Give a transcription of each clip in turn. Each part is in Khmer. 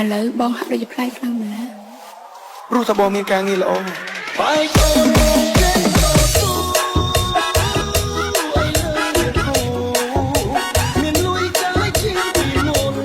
ឥឡូវបងហាក់ដូចជាប្លែកខ្លាំងម្ល៉េះព្រោះតែបងមានការងារល្អបាយកូនមកចេញទៅទូអីលើគូមានលួយចាយជាងពីមុន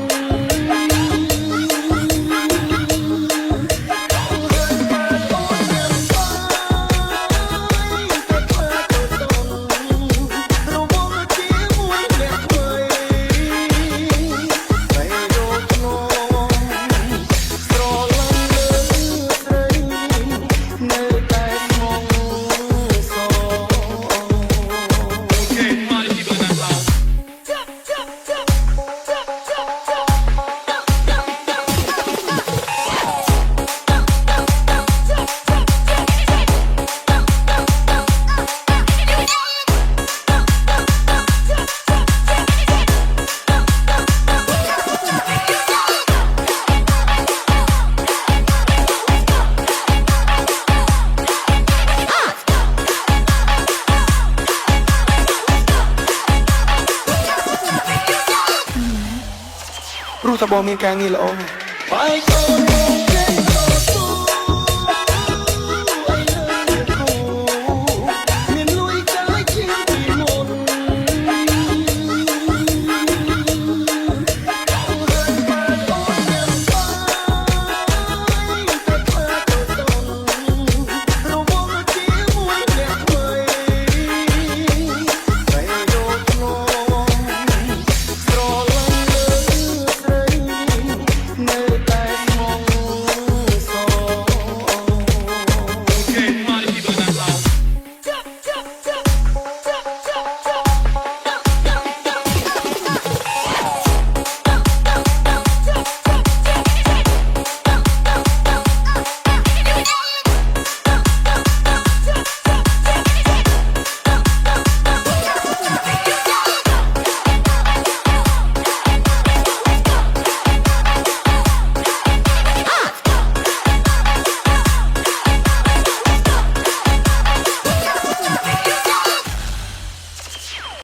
ព្រោះតែបងមានការងារល្អបាយកូន